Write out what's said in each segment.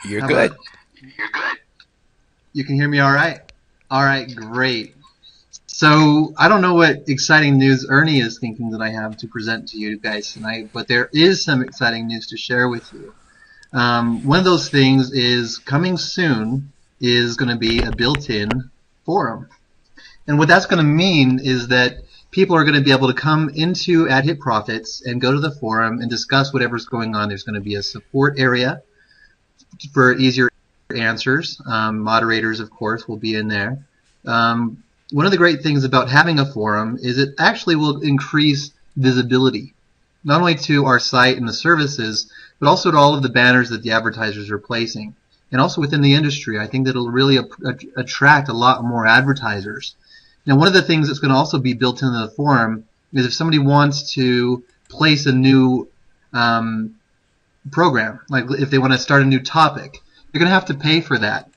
You're How about good. you can hear me all right? All right, great. So I don't know what exciting news Ernie is thinking that I have to present to you guys tonight, but there is some exciting news to share with you. One of those things is coming soon is going to be a built-in forum. And what that's going to mean is that people are going to be able to come into AdHit Profits and go to the forum and discuss whatever's going on. There's going to be a support area for easier answers. Moderators, of course, will be in there. One of the great things about having a forum is it actually will increase visibility, not only to our site and the services, but also to all of the banners that the advertisers are placing. And also within the industry, I think that it'll really attract a lot more advertisers. Now, one of the things that's going to also be built into the forum is if somebody wants to place a new program, like if they want to start a new topic, they're going to have to pay for that.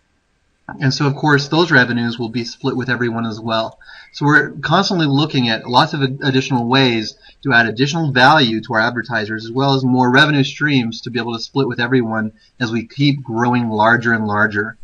And so, of course, those revenues will be split with everyone as well. So we're constantly looking at lots of additional ways to add additional value to our advertisers, as well as more revenue streams to be able to split with everyone as we keep growing larger and larger.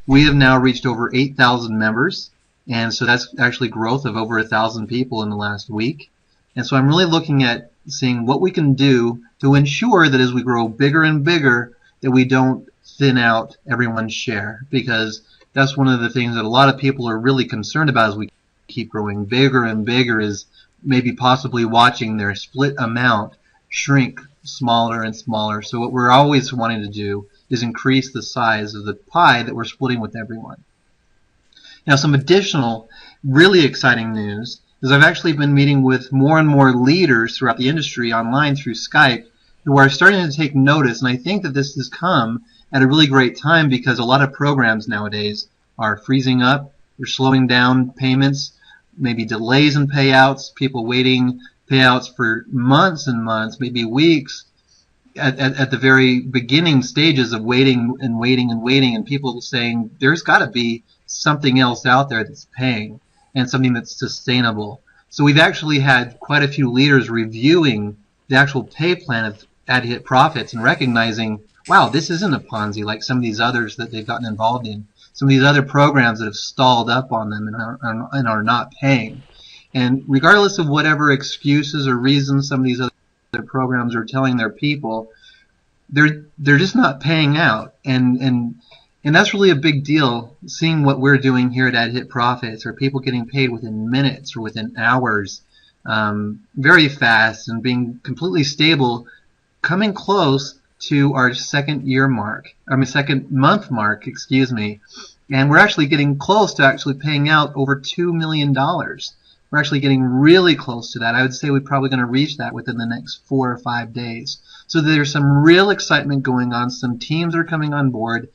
We have now reached over 8,000 members, and so that's actually growth of over 1,000 people in the last week. And so I'm really looking at seeing what we can do to ensure that as we grow bigger and bigger, that we don't thin out everyone's share, because that's one of the things that a lot of people are really concerned about as we keep growing bigger and bigger, is maybe possibly watching their split amount shrink smaller and smaller. So what we're always wanting to do is increase the size of the pie that we're splitting with everyone. Now, some additional really exciting news is I've actually been meeting with more and more leaders throughout the industry online through Skype who are starting to take notice, and I think that this has come at a really great time because a lot of programs nowadays are freezing up, they're slowing down payments, maybe delays in payouts, people waiting payouts for months and months, maybe weeks at the very beginning stages of waiting and waiting and waiting, and people saying there's got to be something else out there that's paying and something that's sustainable. So we've actually had quite a few leaders reviewing the actual pay plan of AdHit Profits and recognizing, wow, this isn't a Ponzi like some of these others that they've gotten involved in, some of these other programs that have stalled up on them and are not paying. And regardless of whatever excuses or reasons some of these other programs are telling their people, they're just not paying out. And that's really a big deal, seeing what we're doing here at AdHit Profits, or people getting paid within minutes or within hours, very fast, and being completely stable, coming close to our second month mark, excuse me, and we're actually getting close to actually paying out over $2 million. We're actually getting really close to that. I would say we're probably going to reach that within the next 4 or 5 days. So there's some real excitement going on. Some teams are coming on board,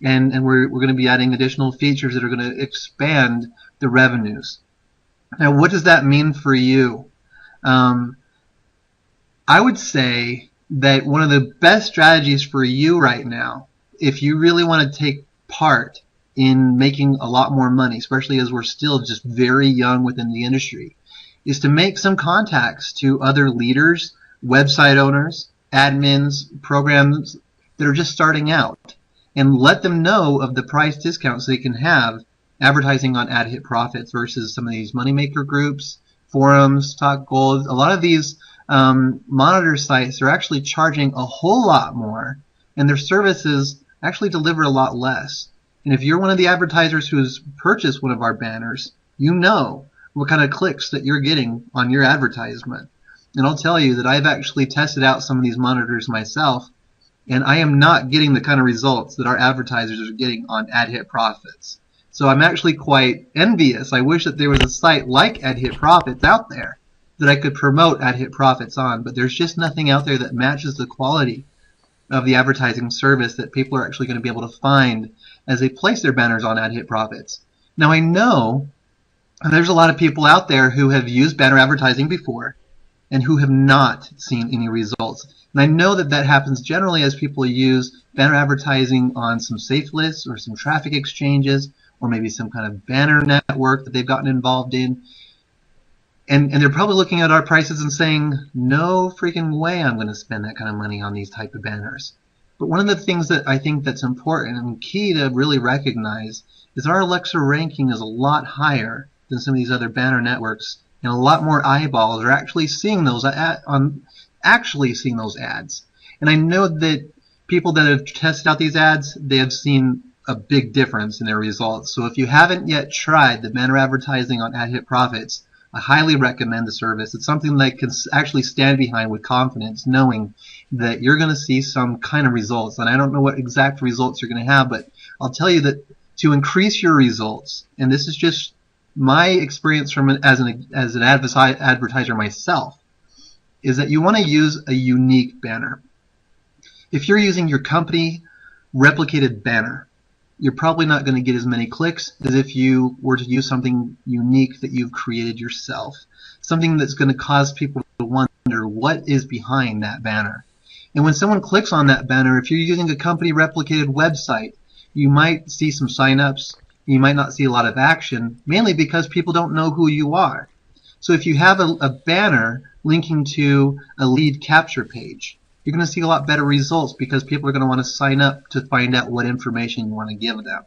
and we're going to be adding additional features that are going to expand the revenues. Now, what does that mean for you? I would say that one of the best strategies for you right now, if you really want to take part in making a lot more money, especially as we're still just very young within the industry, is to make some contacts to other leaders, website owners, admins, programs that are just starting out, and let them know of the price discounts they can have advertising on AdHit Profits versus some of these moneymaker groups, forums, Talk Gold. A lot of these monitor sites are actually charging a whole lot more, and their services actually deliver a lot less. And if you're one of the advertisers who's purchased one of our banners, you know what kind of clicks that you're getting on your advertisement. And I'll tell you that I've actually tested out some of these monitors myself, and I am not getting the kind of results that our advertisers are getting on AdHit Profits. So I'm actually quite envious. I wish that there was a site like AdHit Profits out there that I could promote AdHit Profits on, but there's just nothing out there that matches the quality of the advertising service that people are actually going to be able to find as they place their banners on AdHit Profits. Now, I know there's a lot of people out there who have used banner advertising before and who have not seen any results. And I know that that happens generally as people use banner advertising on some safe lists or some traffic exchanges, or maybe some kind of banner network that they've gotten involved in. And they're probably looking at our prices and saying, no freaking way I'm going to spend that kind of money on these type of banners. But one of the things that I think that's important and key to really recognize is our Alexa ranking is a lot higher than some of these other banner networks, and a lot more eyeballs are actually seeing those seeing those ads. And I know that people that have tested out these ads, they have seen a big difference in their results. So if you haven't yet tried the banner advertising on AHP Profits, I highly recommend the service. It's something that can actually stand behind with confidence, knowing that you're going to see some kind of results. And I don't know what exact results you're going to have, but I'll tell you that to increase your results, and this is just my experience from as an advertiser myself, is that you want to use a unique banner. If you're using your company replicated banner, you're probably not going to get as many clicks as if you were to use something unique that you've created yourself. Something that's going to cause people to wonder what is behind that banner. And when someone clicks on that banner, if you're using a company replicated website, you might see some signups. You might not see a lot of action, mainly because people don't know who you are. So if you have a banner linking to a lead capture page, you're going to see a lot better results because people are going to want to sign up to find out what information you want to give them.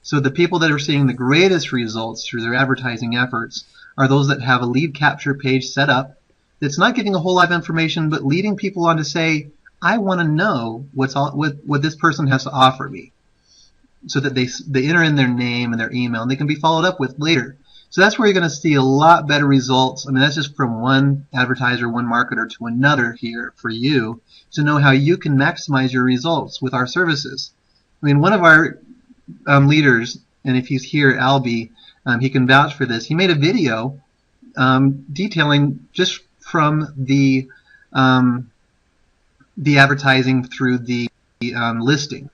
So the people that are seeing the greatest results through their advertising efforts are those that have a lead capture page set up that's not giving a whole lot of information, but leading people on to say, I want to know what this person has to offer me, so that they enter in their name and their email, and they can be followed up with later. So that's where you're going to see a lot better results. I mean, that's just from one advertiser, one marketer to another here for you to know how you can maximize your results with our services. I mean, one of our leaders, and if he's here, Albie, he can vouch for this. He made a video detailing just from the advertising through the listing.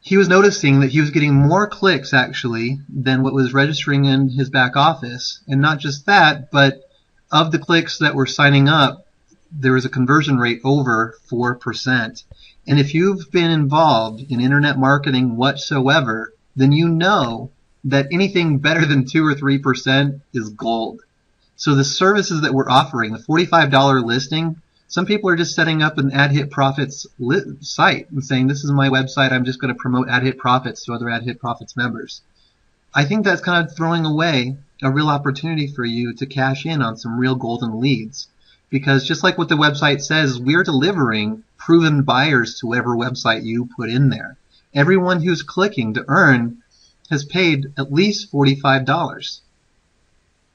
He was noticing that he was getting more clicks actually than what was registering in his back office. And not just that, but of the clicks that were signing up, there was a conversion rate over 4%. And if you've been involved in internet marketing whatsoever, then you know that anything better than 2 or 3% is gold. So the services that we're offering, the $45 listing, some people are just setting up an AHP Profits site and saying, this is my website, I'm just going to promote AHP Profits to other AHP Profits members. I think that's kind of throwing away a real opportunity for you to cash in on some real golden leads. Because just like what the website says, we're delivering proven buyers to whatever website you put in there. Everyone who's clicking to earn has paid at least $45.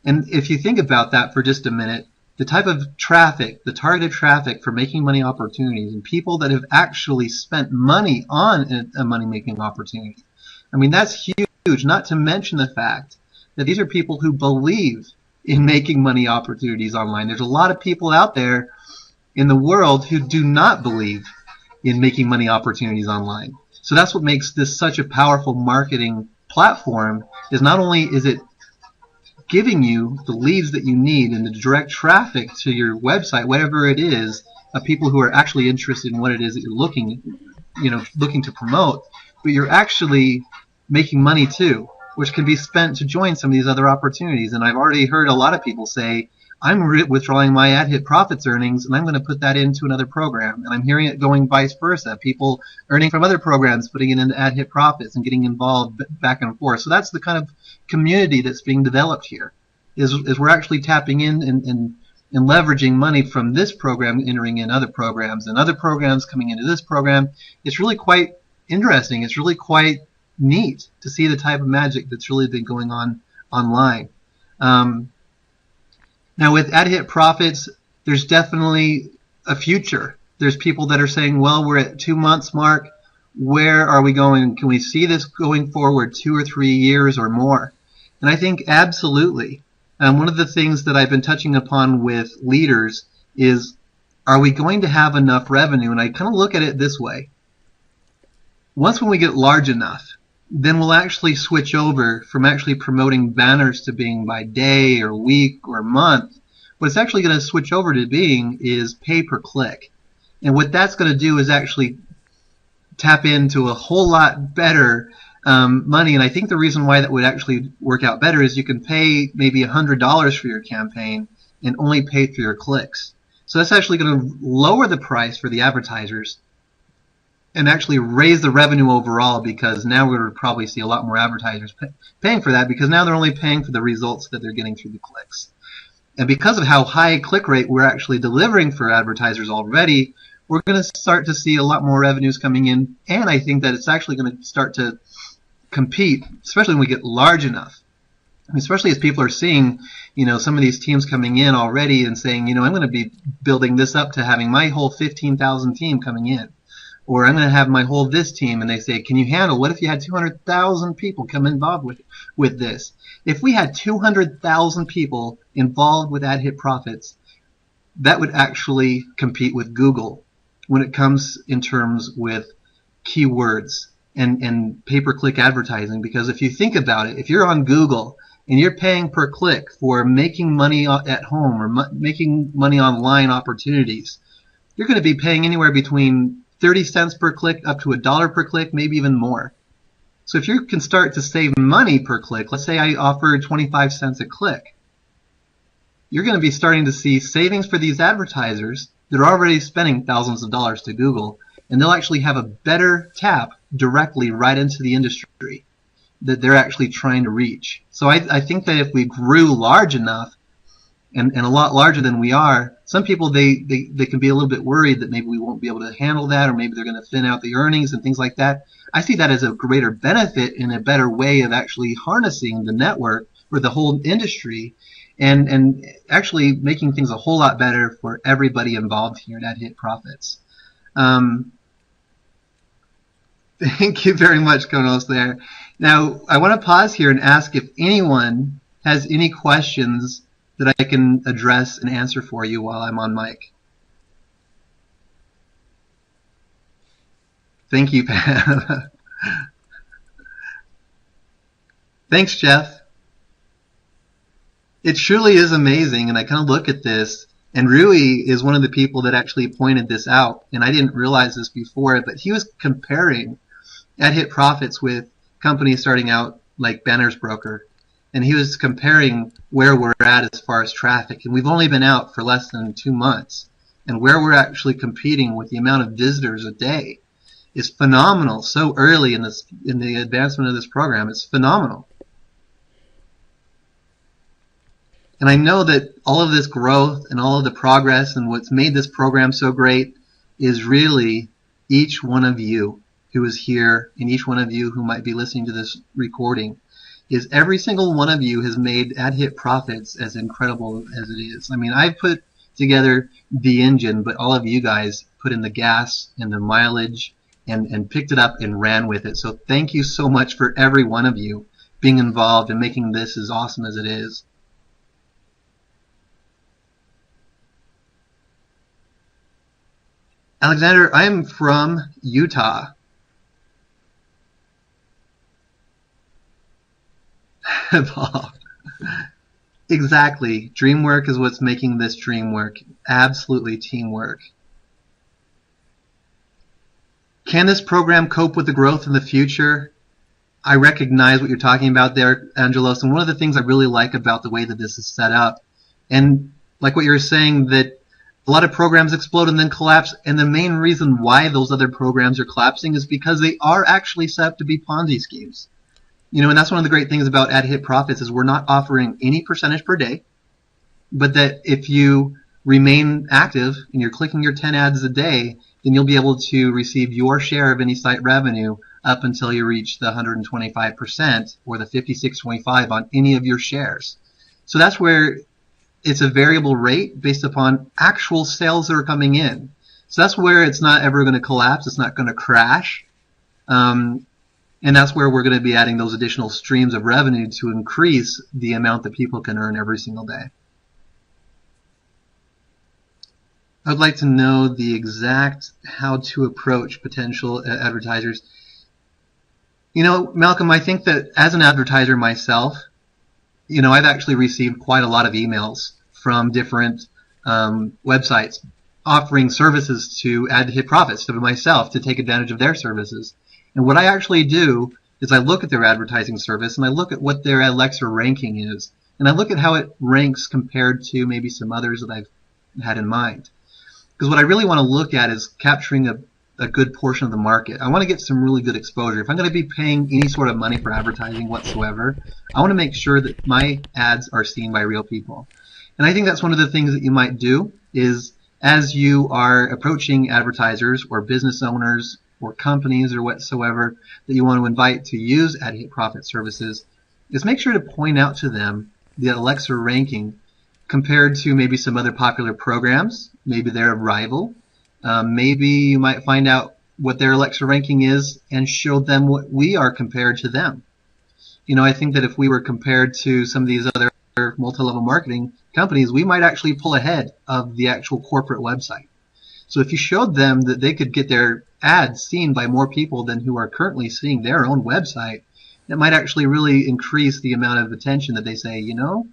And if you think about that for just a minute, the type of traffic, the targeted traffic for making money opportunities, and people that have actually spent money on a money-making opportunity. I mean, that's huge, not to mention the fact that these are people who believe in making money opportunities online. There's a lot of people out there in the world who do not believe in making money opportunities online. So that's what makes this such a powerful marketing platform, is not only is it giving you the leads that you need and the direct traffic to your website, whatever it is, of people who are actually interested in what it is that you're looking to promote, but you're actually making money too, which can be spent to join some of these other opportunities. And I've already heard a lot of people say, I'm withdrawing my AHP Profits earnings and I'm going to put that into another program. And I'm hearing it going vice versa. People earning from other programs, putting it into AHP Profits and getting involved back and forth. So that's the kind of community that's being developed here, is we're actually tapping in and leveraging money from this program entering in other programs and other programs coming into this program. It's really quite interesting. It's really quite neat to see the type of magic that's really been going on online. Now with AHP Profits, there's definitely a future. There's people that are saying, well, we're at 2 months mark. Where are we going? Can we see this going forward 2 or 3 years or more? And I think absolutely. One of the things that I've been touching upon with leaders is, are we going to have enough revenue? And I kind of look at it this way. Once when we get large enough, then we'll actually switch over from actually promoting banners to being by day or week or month. What it's actually going to switch over to being is pay per click. And what that's going to do is actually tap into a whole lot better money. And I think the reason why that would actually work out better is you can pay maybe $100 for your campaign and only pay for your clicks. So that's actually going to lower the price for the advertisers, and actually raise the revenue overall, because now we're going to probably see a lot more advertisers paying for that, because now they're only paying for the results that they're getting through the clicks. And because of how high click rate we're actually delivering for advertisers already, we're going to start to see a lot more revenues coming in. And I think that it's actually going to start to compete, especially when we get large enough. Especially as people are seeing, some of these teams coming in already and saying, I'm going to be building this up to having my whole 15,000 team coming in. Or I'm going to have my whole this team, and they say, can you handle, what if you had 200,000 people come involved with this? If we had 200,000 people involved with ad hit profits, that would actually compete with Google when it comes in terms with keywords and pay-per-click advertising. Because if you think about it, if you're on Google and you're paying per click for making money at home or making money online opportunities, you're going to be paying anywhere between 30 cents per click up to $1 per click, maybe even more. So if you can start to save money per click, let's say I offer 25 cents a click, you're going to be starting to see savings for these advertisers that are already spending thousands of dollars to Google, and they'll actually have a better tap directly right into the industry that they're actually trying to reach. So I think that if we grew large enough, and a lot larger than we are, some people, they can be a little bit worried that maybe we won't be able to handle that, or maybe they're going to thin out the earnings and things like that. I see that as a greater benefit and a better way of actually harnessing the network or the whole industry, and actually making things a whole lot better for everybody involved here at Hit Profits. Thank you very much, Konos, there. Now, I want to pause here and ask if anyone has any questions that I can address and answer for you while I'm on mic. Thank you, Pam. Thanks, Jeff. It truly is amazing, and I kind of look at this, and Rui is one of the people that actually pointed this out, and I didn't realize this before, but he was comparing ad hit profits with companies starting out like Banner's Broker. And he was comparing where we're at as far as traffic. And we've only been out for less than 2 months. And where we're actually competing with the amount of visitors a day is phenomenal. So early in the advancement of this program, it's phenomenal. And I know that all of this growth and all of the progress and what's made this program so great is really each one of you who is here, and each one of you who might be listening to this recording. Is every single one of you has made ad hit profits as incredible as it is. I mean, I put together the engine, but all of you guys put in the gas and the mileage and picked it up and ran with it. So thank you so much for every one of you being involved and making this as awesome as it is. Alexander, I'm from Utah. Exactly. Dream work is what's making this dream work. Absolutely teamwork. Can this program cope with the growth in the future? I recognize what you're talking about there, Angelos, and one of the things I really like about the way that this is set up, and like what you're saying, that a lot of programs explode and then collapse, and the main reason why those other programs are collapsing is because they are actually set up to be Ponzi schemes. And that's one of the great things about ad hit profits is we're not offering any percentage per day, but that if you remain active and you're clicking your 10 ads a day, then you'll be able to receive your share of any site revenue up until you reach the 125% or the 56.25 on any of your shares. So that's where it's a variable rate based upon actual sales that are coming in. So that's where it's not ever going to collapse. It's not going to crash. And that's where we're going to be adding those additional streams of revenue to increase the amount that people can earn every single day. I'd like to know the exact how to approach potential advertisers. Malcolm, I think that as an advertiser myself, I've actually received quite a lot of emails from different websites offering services to ad hit profits to myself to take advantage of their services. And what I actually do is I look at their advertising service and I look at what their Alexa ranking is, and I look at how it ranks compared to maybe some others that I've had in mind. Because what I really want to look at is capturing a good portion of the market. I want to get some really good exposure. If I'm going to be paying any sort of money for advertising whatsoever, I want to make sure that my ads are seen by real people. And I think that's one of the things that you might do is, as you are approaching advertisers or business owners or companies or whatsoever that you want to invite to use AHP Profit services, is make sure to point out to them the Alexa ranking compared to maybe some other popular programs. Maybe they're a rival. Maybe you might find out what their Alexa ranking is and show them what we are compared to them. You know, I think that if we were compared to some of these other multi-level marketing companies, we might actually pull ahead of the actual corporate website. So if you showed them that they could get their ads seen by more people than who are currently seeing their own website, it might actually really increase the amount of attention that they say, you know,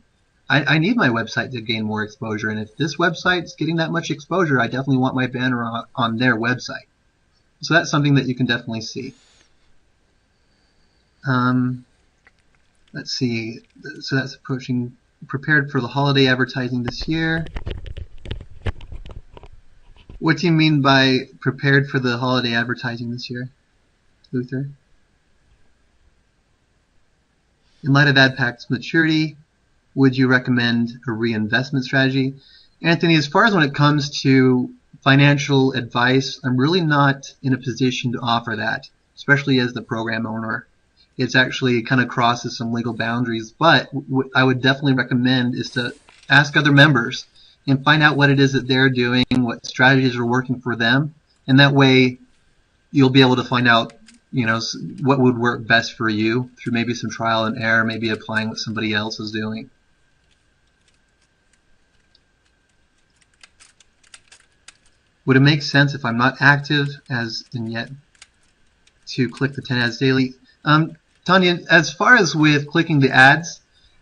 I need my website to gain more exposure, and if this website's getting that much exposure, I definitely want my banner on their website. So that's something that you can definitely see. Let's see. So that's approaching, prepared for the holiday advertising this year. What do you mean by prepared for the holiday advertising this year, Luther? In light of AdPack's maturity, would you recommend a reinvestment strategy? Anthony, as far as when it comes to financial advice, I'm really not in a position to offer that, especially as the program owner. It's actually kind of crosses some legal boundaries, but what I would definitely recommend is to ask other members and find out what it is that they're doing, what strategies are working for them, and that way you'll be able to find out, you know, what would work best for you through maybe some trial and error, maybe applying what somebody else is doing. Would it make sense if I'm not active as in yet to click the 10 ads daily? Tanya, as far as with clicking the ads,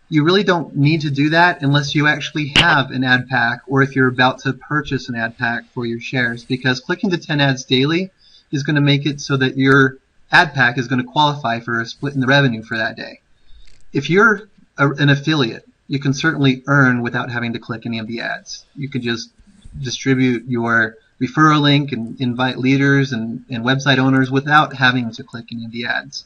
you really don't need to do that unless you actually have an ad pack or if you're about to purchase an ad pack for your shares, because clicking the 10 ads daily is going to make it so that your ad pack is going to qualify for a split in the revenue for that day. If you're an affiliate, you can certainly earn without having to click any of the ads. You can just distribute your referral link and invite leaders and website owners without having to click any of the ads.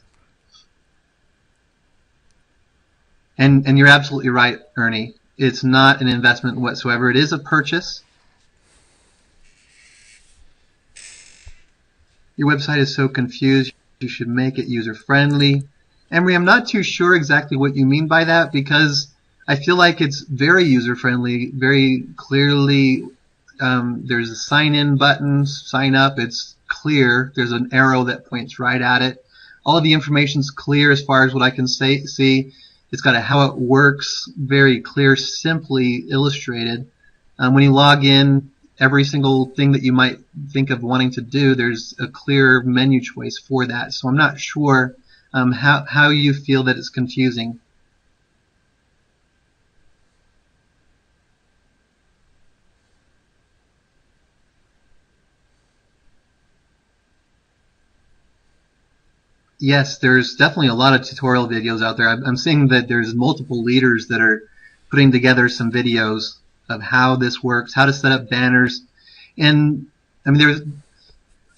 And you're absolutely right, Ernie. It's not an investment whatsoever. It is a purchase. Your website is so confused, you should make it user-friendly. Emery, I'm not too sure exactly what you mean by that, because I feel like it's very user-friendly, very clearly. There's a sign-in button, sign up, it's clear. There's an arrow that points right at it. All of the information's clear as far as what I can see. It's got a how it works, very clear, simply illustrated. When you log in, every single thing that you might think of wanting to do, there's a clear menu choice for that. So I'm not sure how you feel that it's confusing. Yes, there's definitely a lot of tutorial videos out there. I'm seeing that there's multiple leaders that are putting together some videos of how this works, how to set up banners. And I mean,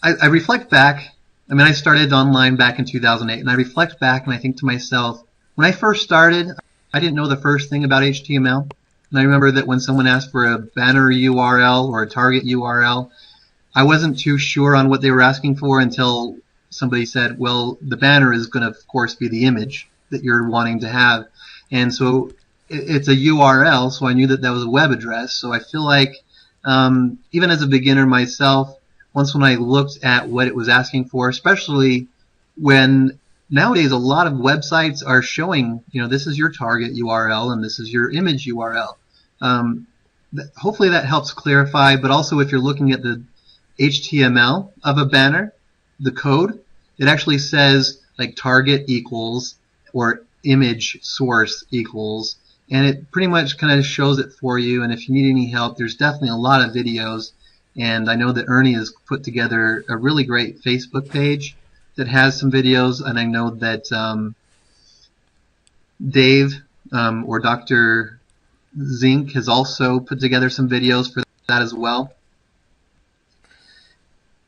I reflect back. I mean, I started online back in 2008, and I reflect back and I think to myself, when I first started, I didn't know the first thing about HTML. And I remember that when someone asked for a banner URL or a target URL, I wasn't too sure on what they were asking for until somebody said, well, the banner is going to, of course, be the image that you're wanting to have. And so it's a URL, so I knew that that was a web address. So I feel like even as a beginner myself, once when I looked at what it was asking for, especially when nowadays a lot of websites are showing, you know, this is your target URL and this is your image URL. Hopefully that helps clarify, but also if you're looking at the HTML of a banner, the code, it actually says like target equals or image source equals, and it pretty much kind of shows it for you. And if you need any help, there's definitely a lot of videos, and I know that Ernie has put together a really great Facebook page that has some videos, and I know that Dave or Dr. Zink has also put together some videos for that as well.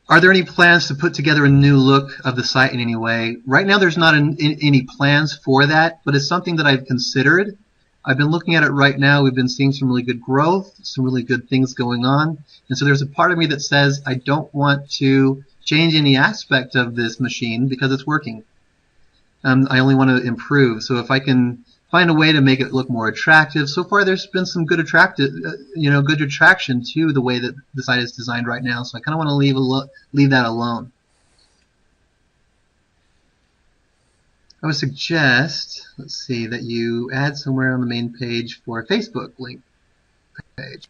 Are there any plans to put together a new look of the site in any way? Right now there's not any plans for that, but it's something that I've considered. I've been looking at it right now. We've been seeing some really good growth, some really good things going on. And so there's a part of me that says I don't want to change any aspect of this machine because it's working. I only want to improve. So if I can find a way to make it look more attractive. So far there's been some good good attraction to the way that the site is designed right now. So I kind of want to leave that alone. I would suggest, let's see, that you add somewhere on the main page for a Facebook link page.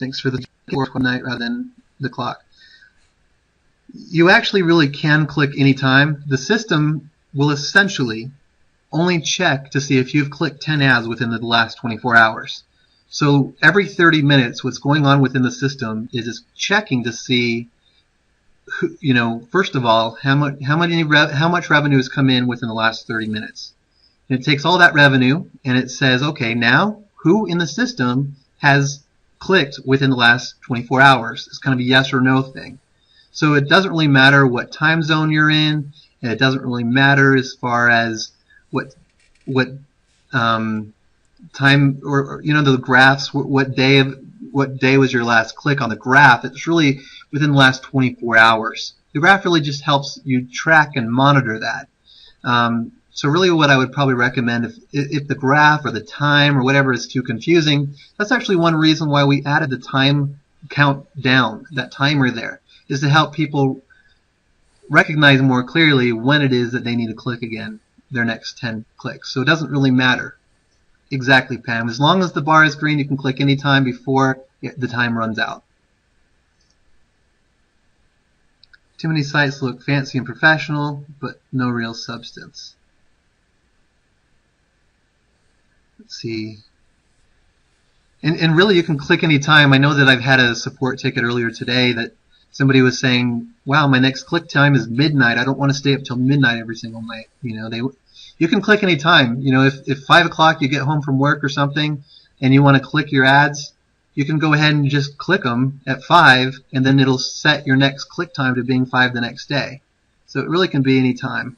Thanks for the work one night rather than the clock. You actually really can click anytime. The system will essentially only check to see if you've clicked 10 ads within the last 24 hours. So every 30 minutes, what's going on within the system is it's checking to see, first of all, how much revenue has come in within the last 30 minutes. And it takes all that revenue and it says, okay, now who in the system has clicked within the last 24 hours? It's kind of a yes or no thing. So it doesn't really matter what time zone you're in, and it doesn't really matter as far as what time or the graphs, what day was your last click on the graph. It's really within the last 24 hours. The graph really just helps you track and monitor that. So really what I would probably recommend, if the graph or the time or whatever is too confusing, that's actually one reason why we added the time count down, that timer there, is to help people recognize more clearly when it is that they need to click again, their next 10 clicks. So it doesn't really matter. Exactly, Pam. As long as the bar is green, you can click any time before the time runs out. Too many sites look fancy and professional, but no real substance. Let's see. And really you can click any time. I know that I've had a support ticket earlier today that somebody was saying, wow, my next click time is midnight. I don't want to stay up till midnight every single night. You can click any time. If 5 o'clock you get home from work or something and you want to click your ads, you can go ahead and just click them at 5 and then it'll set your next click time to being 5 the next day. So it really can be any time.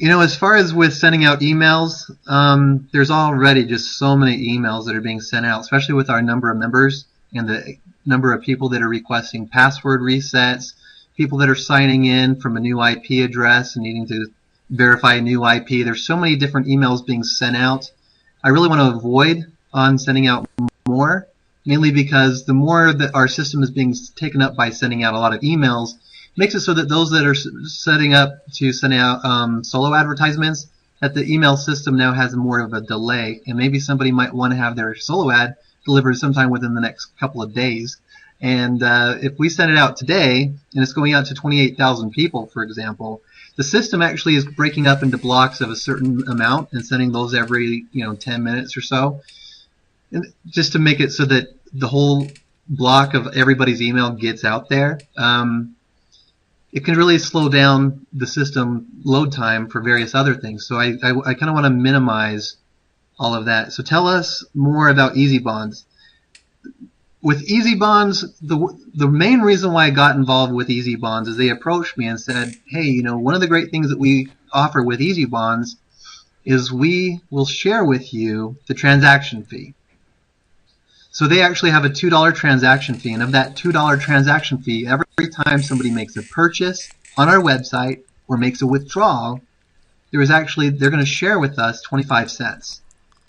As far as with sending out emails, there's already just so many emails that are being sent out, especially with our number of members and the number of people that are requesting password resets, people that are signing in from a new IP address and needing to verify a new IP. There's so many different emails being sent out. I really want to avoid on sending out more, mainly because the more that our system is being taken up by sending out a lot of emails, makes it so that those that are setting up to send out solo advertisements, that the email system now has more of a delay, and maybe somebody might want to have their solo ad delivered sometime within the next couple of days. And if we send it out today, and it's going out to 28,000 people, for example, the system actually is breaking up into blocks of a certain amount and sending those every 10 minutes or so, and just to make it so that the whole block of everybody's email gets out there. It can really slow down the system load time for various other things. So I kind of want to minimize all of that. So tell us more about Easy Bonds. With Easy Bonds, the main reason why I got involved with Easy Bonds is they approached me and said, hey, one of the great things that we offer with Easy Bonds is we will share with you the transaction fee. So they actually have a $2 transaction fee, and of that $2 transaction fee, every time somebody makes a purchase on our website or makes a withdrawal, they're going to share with us 25 cents.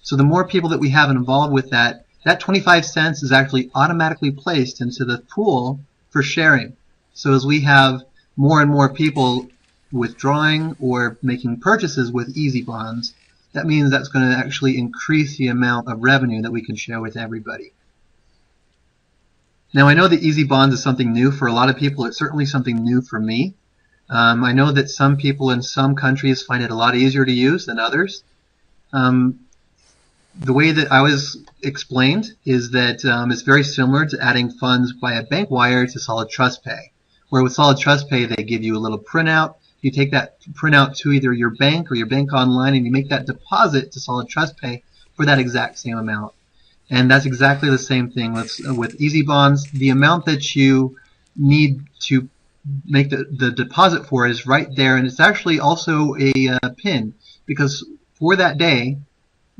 So the more people that we have involved with that 25 cents is actually automatically placed into the pool for sharing. So as we have more and more people withdrawing or making purchases with Easy Bonds, that means that's going to actually increase the amount of revenue that we can share with everybody. Now, I know that Easy Bonds is something new for a lot of people. It's certainly something new for me. I know that some people in some countries find it a lot easier to use than others. the way that I was explained is that it's very similar to adding funds via bank wire to Solid Trust Pay, where with Solid Trust Pay they give you a little printout. You take that printout to either your bank or your bank online, and you make that deposit to Solid Trust Pay for that exact same amount. And that's exactly the same thing with Easy Bonds. The amount that you need to make the deposit for is right there, and it's actually also a PIN, because for that day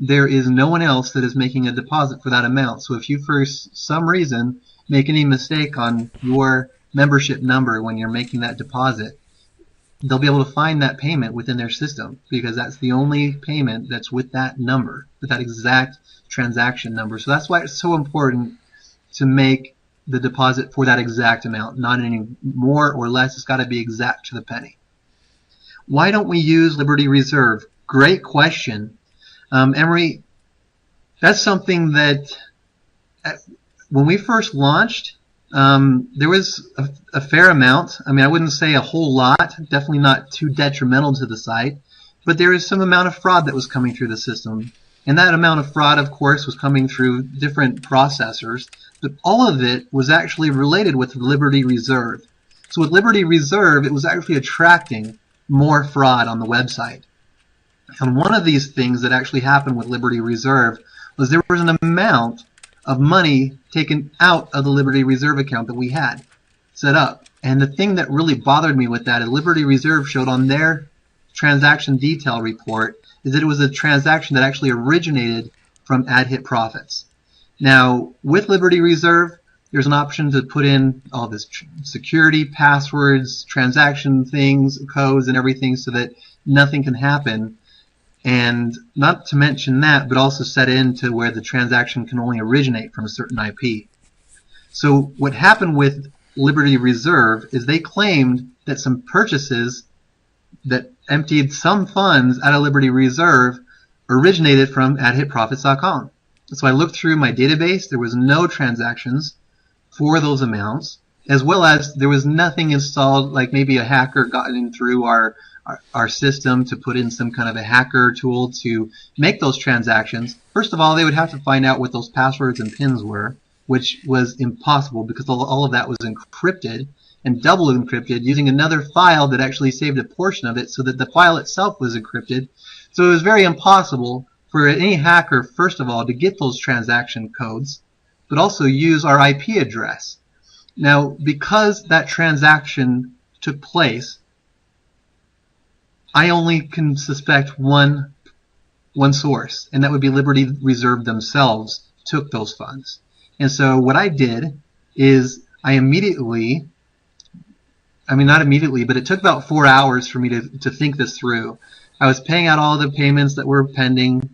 there is no one else that is making a deposit for that amount. So if you for some reason make any mistake on your membership number when you're making that deposit, they'll be able to find that payment within their system, because that's the only payment that's with that number, with that exact transaction number. So that's why it's so important to make the deposit for that exact amount, not any more or less. It's got to be exact to the penny. Why don't we use Liberty Reserve? Great question. Emery, that's something that when we first launched, there was a fair amount. I mean, I wouldn't say a whole lot, definitely not too detrimental to the site, but there is some amount of fraud that was coming through the system. And that amount of fraud, of course, was coming through different processors, but all of it was actually related with Liberty Reserve. So with Liberty Reserve, it was actually attracting more fraud on the website. And one of these things that actually happened with Liberty Reserve was there was an amount of money taken out of the Liberty Reserve account that we had set up. And the thing that really bothered me with that is Liberty Reserve showed on their transaction detail report is that it was a transaction that actually originated from AHP profits. Now, with Liberty Reserve, there's an option to put in all this security, passwords, transaction things, codes, and everything so that nothing can happen. And not to mention that, but also set into where the transaction can only originate from a certain IP. So what happened with Liberty Reserve is they claimed that some purchases that emptied some funds out of Liberty Reserve originated from AHPprofits.com. So I looked through my database. There was no transactions for those amounts, as well as there was nothing installed, like maybe a hacker got in through our system to put in some kind of a hacker tool to make those transactions. First of all, they would have to find out what those passwords and pins were, which was impossible because all of that was encrypted and double encrypted using another file that actually saved a portion of it so that the file itself was encrypted. So it was very impossible for any hacker, first of all, to get those transaction codes, but also use our IP address. Now, because that transaction took place, I only can suspect one source, and that would be Liberty Reserve themselves took those funds. And so what I did is I immediately, I mean not immediately, but it took about 4 hours for me to think this through. I was paying out all the payments that were pending.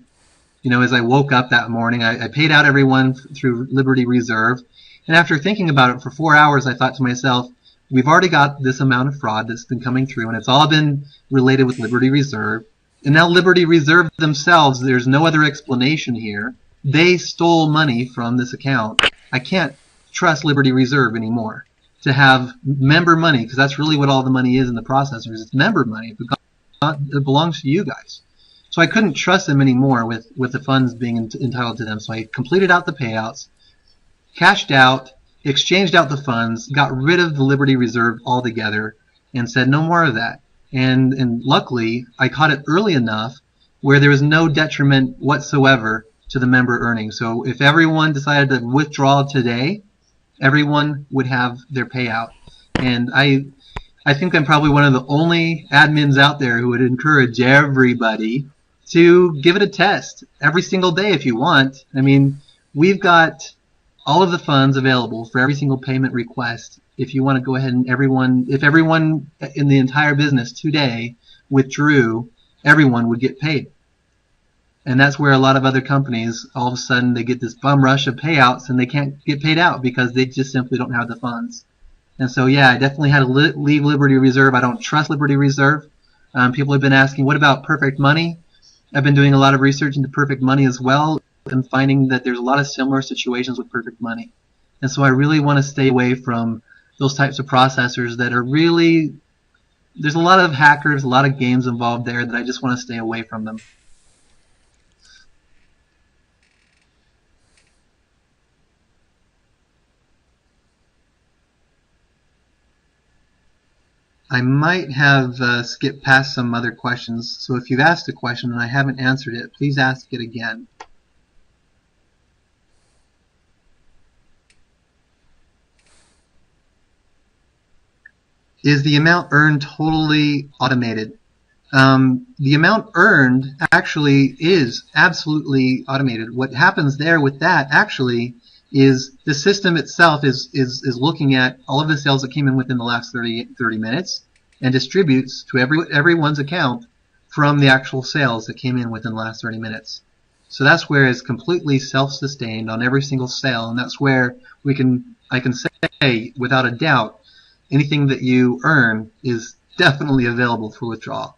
You know, as I woke up that morning, I paid out everyone through Liberty Reserve. And after thinking about it for 4 hours, I thought to myself, we've already got this amount of fraud that's been coming through, and it's all been related with Liberty Reserve. And now Liberty Reserve themselves, there's no other explanation here. They stole money from this account. I can't trust Liberty Reserve anymore to have member money, because that's really what all the money is in the processors. It's member money. It belongs to you guys. So I couldn't trust them anymore with the funds being entitled to them. So I completed out the payouts, cashed out, exchanged out the funds, got rid of the Liberty Reserve altogether, and said no more of that. And luckily, I caught it early enough where there was no detriment whatsoever to the member earnings. So if everyone decided to withdraw today, everyone would have their payout. And I think I'm probably one of the only admins out there who would encourage everybody to give it a test every single day if you want. I mean, we've got all of the funds available for every single payment request. If you want to go ahead and if everyone in the entire business today withdrew, everyone would get paid. And that's where a lot of other companies, all of a sudden, they get this bum rush of payouts and they can't get paid out because they just simply don't have the funds. And so, yeah, I definitely had to leave Liberty Reserve. I don't trust Liberty Reserve. People have been asking, what about Perfect Money? I've been doing a lot of research into Perfect Money as well and finding that there's a lot of similar situations with Perfect Money. And so I really want to stay away from those types of processors that are really, there's a lot of hackers, a lot of games involved there that I just want to stay away from them. I might have skipped past some other questions, so if you've asked a question and I haven't answered it, please ask it again. Is the amount earned totally automated? The amount earned actually is absolutely automated. What happens there with that actually is the system itself is looking at all of the sales that came in within the last 30 minutes and distributes to everyone's account from the actual sales that came in within the last 30 minutes. So that's where it's completely self-sustained on every single sale, and that's where I can say without a doubt anything that you earn is definitely available for withdrawal.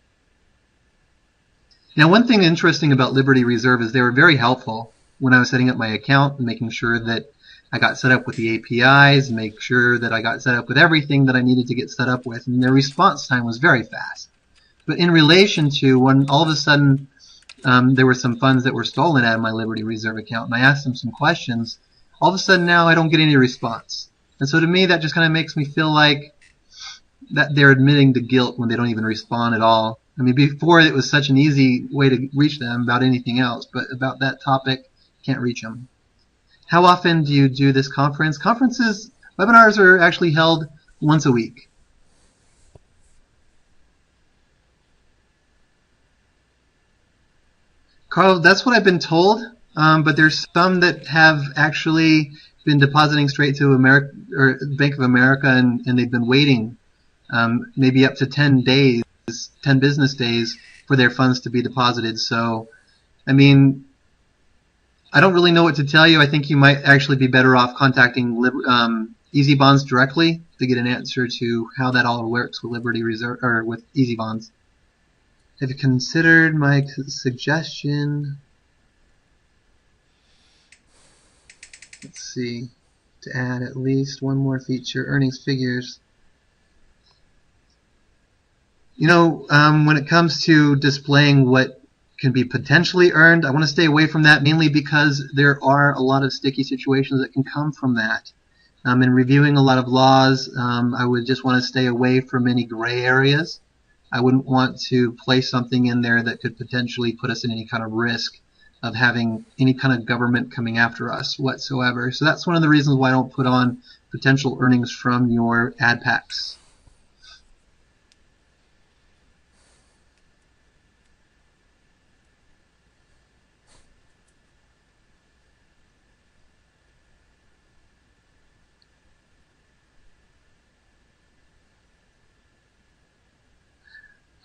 Now, one thing interesting about Liberty Reserve is they were very helpful when I was setting up my account and making sure that I got set up with the APIs, and make sure that I got set up with everything that I needed to get set up with, and their response time was very fast. But in relation to when all of a sudden there were some funds that were stolen out of my Liberty Reserve account, and I asked them some questions, all of a sudden now I don't get any response. And so to me, that just kind of makes me feel like that they're admitting to guilt when they don't even respond at all. I mean, before it was such an easy way to reach them about anything else, but about that topic, can't reach them. How often do you do this conference? Webinars are actually held once a week. Carl, that's what I've been told, but there's some that have actually been depositing straight to Bank of America, and they've been waiting maybe up to 10 days, 10 business days for their funds to be deposited. So, I mean, I don't really know what to tell you. I think you might actually be better off contacting Easy Bonds directly to get an answer to how that all works with Liberty Reserve or with Easy Bonds. Have you considered my suggestion? Let's see, to add at least one more feature, earnings figures. You know, when it comes to displaying what can be potentially earned, I want to stay away from that, mainly because there are a lot of sticky situations that can come from that. In reviewing a lot of laws, I would just want to stay away from any gray areas. I wouldn't want to place something in there that could potentially put us in any kind of risk of having any kind of government coming after us whatsoever. So that's one of the reasons why I don't put on potential earnings from your ad packs.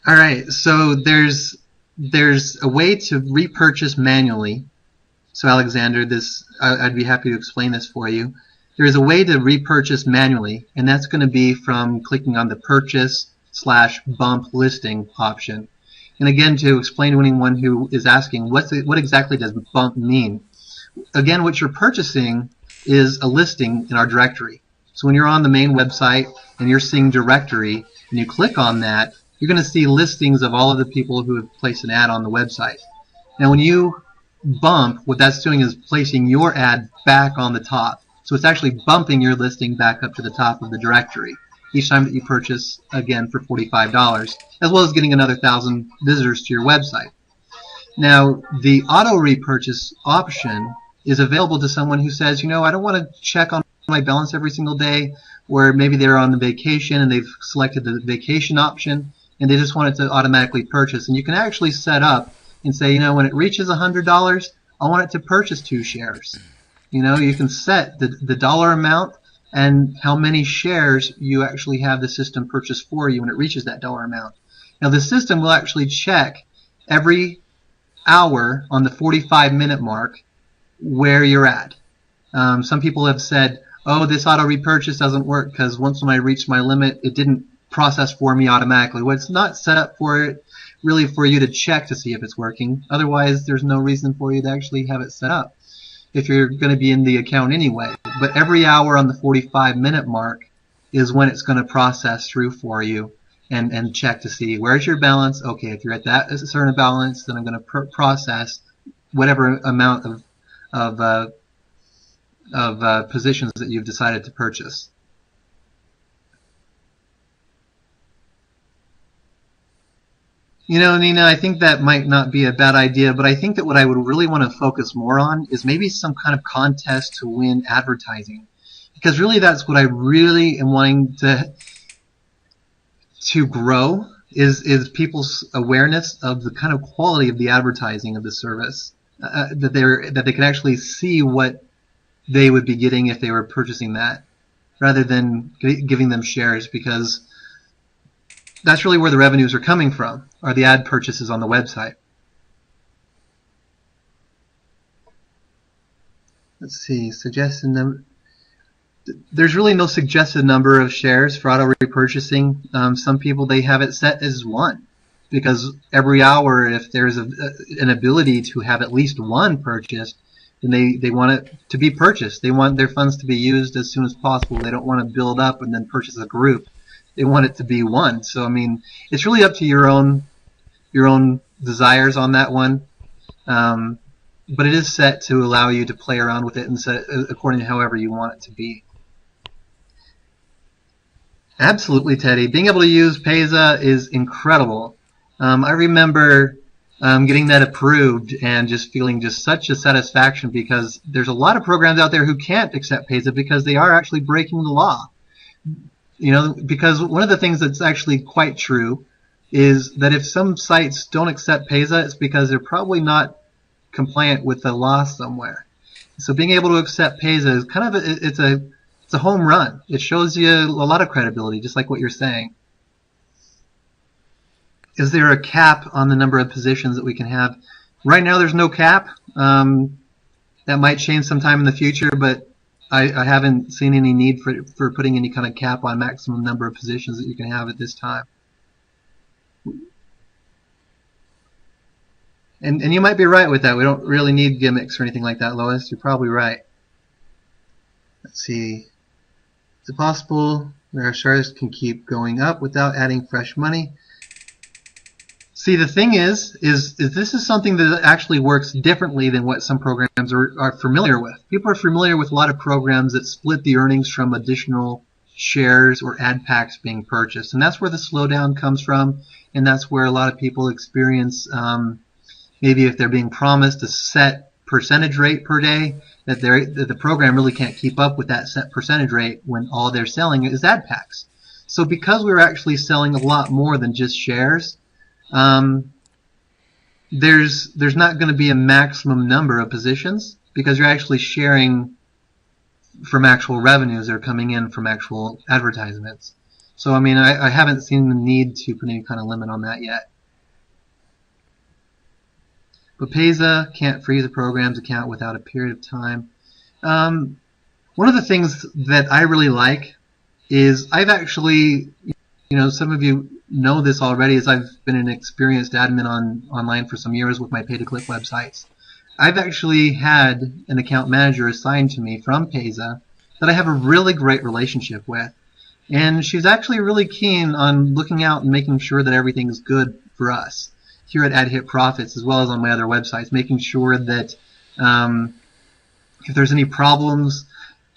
All right, so there's a way to repurchase manually. So Alexander, I'd be happy to explain this for you. There is a way to repurchase manually, and that's going to be from clicking on the purchase/bump listing option. And again, to explain to anyone who is asking, what exactly does bump mean? Again, what you're purchasing is a listing in our directory. So when you're on the main website and you're seeing directory, and you click on that, you're going to see listings of all of the people who have placed an ad on the website. Now when you bump, what that's doing is placing your ad back on the top. So it's actually bumping your listing back up to the top of the directory each time that you purchase, again, for $45, as well as getting another 1,000 visitors to your website. Now, the auto repurchase option is available to someone who says, you know, I don't want to check on my balance every single day, or maybe they're on the vacation and they've selected the vacation option and they just want it to automatically purchase. And you can actually set up and say, you know, when it reaches $100, I want it to purchase 2 shares. You know, you can set the dollar amount and how many shares you actually have the system purchase for you when it reaches that dollar amount. Now the system will actually check every hour on the 45-minute mark where you're at. Some people have said, oh, this auto repurchase doesn't work because once when I reached my limit, it didn't process for me automatically. Well, it's not set up for it really for you to check to see if it's working. Otherwise, there's no reason for you to actually have it set up if you're going to be in the account anyway. But every hour on the 45-minute mark is when it's going to process through for you and check to see where's your balance. Okay, if you're at that certain balance, then I'm going to process whatever amount of positions that you've decided to purchase. You know, Nina, I think that might not be a bad idea, but I think that what I would really want to focus more on is maybe some kind of contest to win advertising. Because really that's what I really am wanting to grow is people's awareness of the kind of quality of the advertising of the service. That they can actually see what they would be getting if they were purchasing that, rather than giving them shares, because that's really where the revenues are coming from, are the ad purchases on the website. Let's see, suggested number. There's really no suggested number of shares for auto repurchasing. Some people, they have it set as 1, because every hour, if there's an ability to have at least 1 purchased, then they want it to be purchased. They want their funds to be used as soon as possible. They don't want to build up and then purchase a group. They want it to be 1. So I mean, it's really up to your own desires on that one. But it is set to allow you to play around with it and set it according to however you want it to be. Absolutely, Teddy. Being able to use Payza is incredible. I remember getting that approved and just feeling just such a satisfaction, because there's a lot of programs out there who can't accept Payza because they are actually breaking the law. You know, because one of the things that's actually quite true is that if some sites don't accept Payza, it's because they're probably not compliant with the law somewhere. So being able to accept Payza is kind of it's a home run. It shows you a lot of credibility, just like what you're saying. Is there a cap on the number of positions that we can have? Right now there's no cap. That might change sometime in the future, but I haven't seen any need for putting any kind of cap on maximum number of positions that you can have at this time. And you might be right with that. We don't really need gimmicks or anything like that, Lois. You're probably right. Let's see. Is it possible that our shares can keep going up without adding fresh money? See, the thing is this is something that actually works differently than what some programs are familiar with. People are familiar with a lot of programs that split the earnings from additional shares or ad packs being purchased. And that's where the slowdown comes from, and that's where a lot of people experience maybe if they're being promised a set percentage rate per day, that the program really can't keep up with that set percentage rate when all they're selling is ad packs. So because we're actually selling a lot more than just shares, there's not going to be a maximum number of positions, because you're actually sharing from actual revenues that are coming in from actual advertisements. So I mean, I haven't seen the need to put any kind of limit on that yet. But Payza can't freeze a program's account without a period of time. One of the things that I really like is I've actually, you know, some of you know this already, as I've been an experienced admin online for some years with my pay-to-click websites. I've actually had an account manager assigned to me from Payza that I have a really great relationship with. And she's actually really keen on looking out and making sure that everything's good for us here at AHP Profits, as well as on my other websites, making sure that if there's any problems,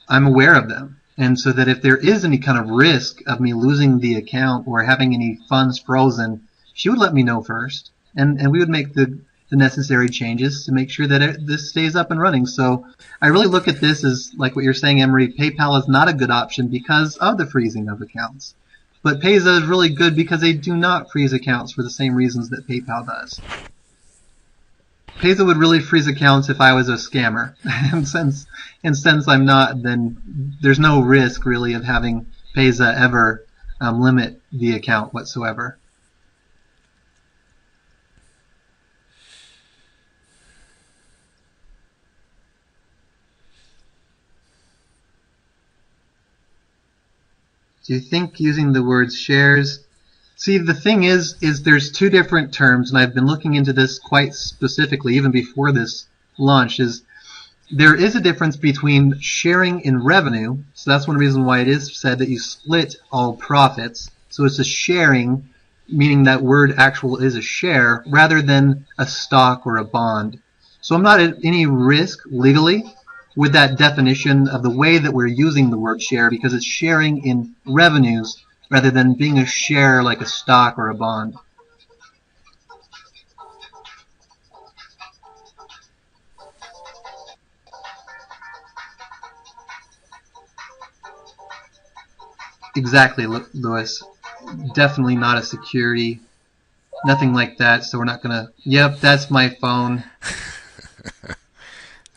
I'm aware of them. And so that if there is any kind of risk of me losing the account or having any funds frozen, she would let me know first. And we would make the necessary changes to make sure that this stays up and running. So I really look at this as, like what you're saying, Emery, PayPal is not a good option because of the freezing of accounts. But Payza is really good because they do not freeze accounts for the same reasons that PayPal does. Payza would really freeze accounts if I was a scammer. and since I'm not, then there's no risk really of having Payza ever limit the account whatsoever. Do you think using the words shares? See, the thing is there's two different terms, and I've been looking into this quite specifically even before this launch. There is a difference between sharing in revenue, so that's one reason why it is said that you split all profits. So it's a sharing, meaning that word actual is a share, rather than a stock or a bond. So I'm not at any risk legally with that definition of the way that we're using the word share, because it's sharing in revenues rather than being a share like a stock or a bond. Exactly, Lewis. Definitely not a security. Nothing like that. So we're not gonna. Yep, that's my phone.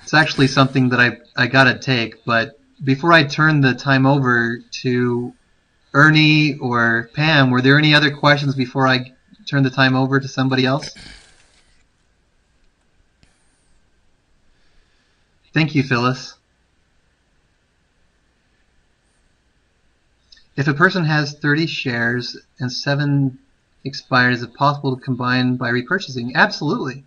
It's actually something that I gotta take. But before I turn the time over to Ernie or Pam, were there any other questions before I turn the time over to somebody else? Thank you, Phyllis. If a person has 30 shares and 7 expired, is it possible to combine by repurchasing? Absolutely.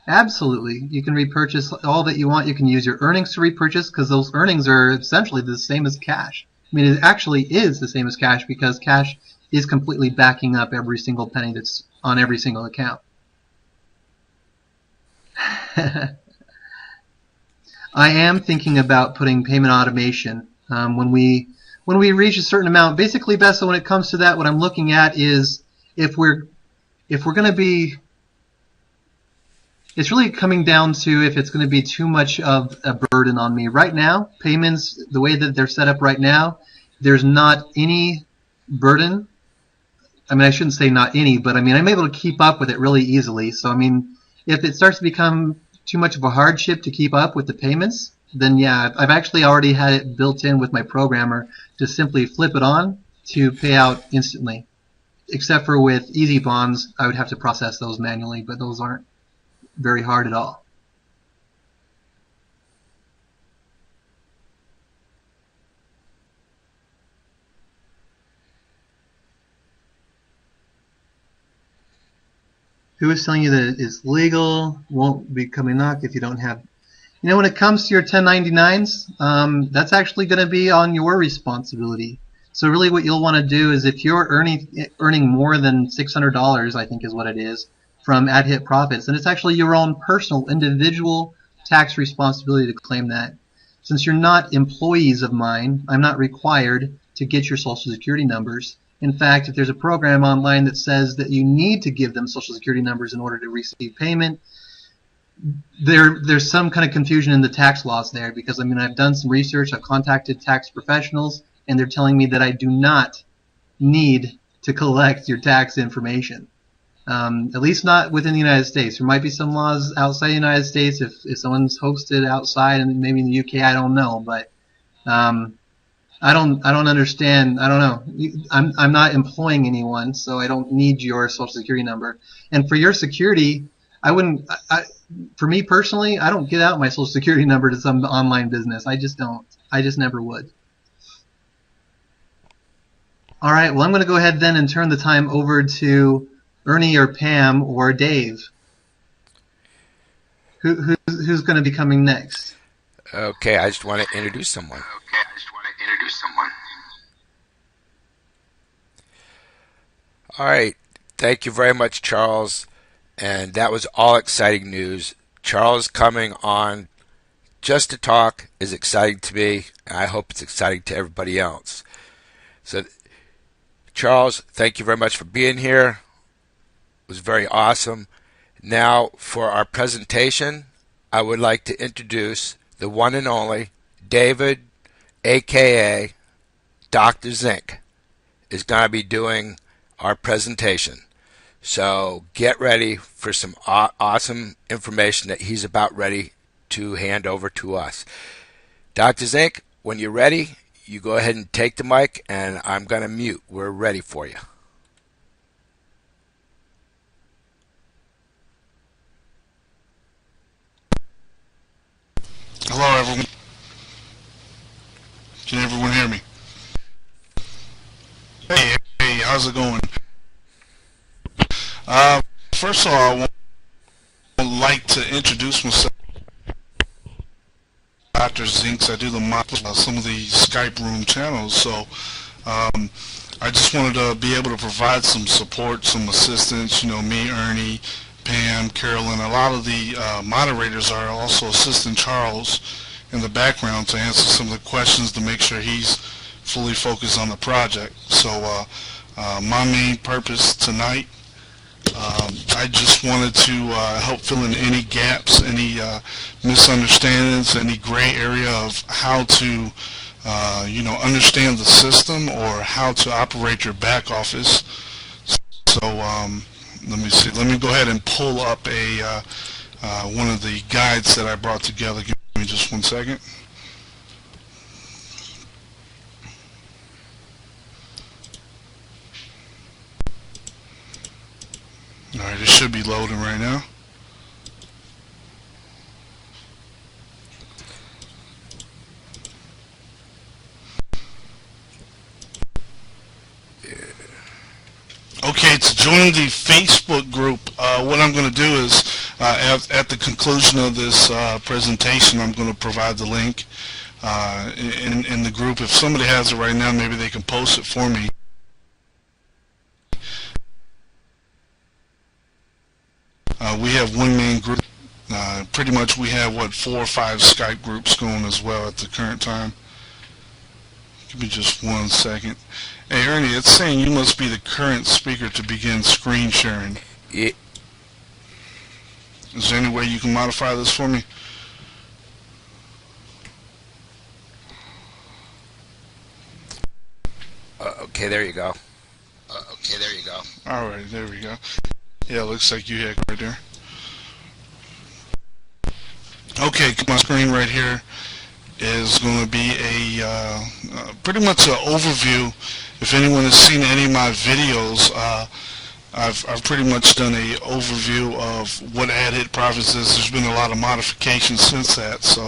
Absolutely. You can repurchase all that you want. You can use your earnings to repurchase because those earnings are essentially the same as cash. I mean, it actually is the same as cash because cash is completely backing up every single penny that's on every single account. I am thinking about putting payment automation when we reach a certain amount. Basically, Bessa, when it comes to that, what I'm looking at is if we're going to be, it's really coming down to if it's going to be too much of a burden on me. Right now, payments, the way that they're set up right now, there's not any burden. I mean, I shouldn't say not any, but I mean, I'm able to keep up with it really easily. So, I mean, if it starts to become too much of a hardship to keep up with the payments, then yeah, I've actually already had it built in with my programmer to simply flip it on to pay out instantly. Except for with easy bonds, I would have to process those manually, but those aren't very hard at all. Who is telling you that it's legal, won't be coming knocked if you don't have. You know, when it comes to your 1099s, that's actually going to be on your responsibility. So really what you'll want to do is if you're earning more than $600, I think is what it is, from AHP profits, then it's actually your own personal, individual tax responsibility to claim that. Since you're not employees of mine, I'm not required to get your Social Security numbers. In fact, if there's a program online that says that you need to give them Social Security numbers in order to receive payment, there's some kind of confusion in the tax laws there because, I mean, I've done some research, I've contacted tax professionals, and they're telling me that I do not need to collect your tax information. At least not within the United States. There might be some laws outside the United States if someone's hosted outside and maybe in the UK, I don't know, but I don't understand. I don't know. I'm not employing anyone, so I don't need your Social Security number. And for your security, I wouldn't. For me personally, I don't give out my Social Security number to some online business. I just don't. I just never would. All right. Well, I'm going to go ahead then and turn the time over to Ernie or Pam or Dave. Who's going to be coming next? Okay, I just want to introduce someone. All right. Thank you very much, Charles. And that was all exciting news. Charles coming on just to talk is exciting to me. And I hope it's exciting to everybody else. So, Charles, thank you very much for being here. It was very awesome. Now, for our presentation, I would like to introduce the one and only David, aka Dr. Zink, is going to be doing our presentation. So get ready for some awesome information that he's about ready to hand over to us. Dr. Zink, when you're ready, you go ahead and take the mic, and I'm going to mute. We're ready for you. Hello, everyone. Can everyone hear me? Hey, how's it going? First of all, I would like to introduce myself. Dr. Zinks. I do some of the Skype room channels, so I just wanted to be able to provide some support, some assistance. You know, me, Ernie, Pam, Carolyn, a lot of the moderators are also assisting Charles in the background to answer some of the questions to make sure he's fully focused on the project. So my main purpose tonight, I just wanted to help fill in any gaps, any misunderstandings, any gray area of how to understand the system or how to operate your back office. So let me see. Let me go ahead and pull up one of the guides that I brought together. Give me just 1 second. All right, it should be loading right now. Okay, to join the Facebook group, what I'm going to do is at the conclusion of this presentation, I'm going to provide the link in the group. If somebody has it right now, maybe they can post it for me. We have one main group. Pretty much we have, 4 or 5 Skype groups going as well at the current time. Give me just 1 second. Hey, Ernie, it's saying you must be the current speaker to begin screen sharing. Yeah. Is there any way you can modify this for me? Okay, there you go. Okay, there you go. All right, there we go. Yeah, looks like you hit right there. Okay, my screen right here is going to be pretty much an overview. If anyone has seen any of my videos, I've pretty much done a overview of what Ad Hit Profits is. There's been a lot of modifications since that, so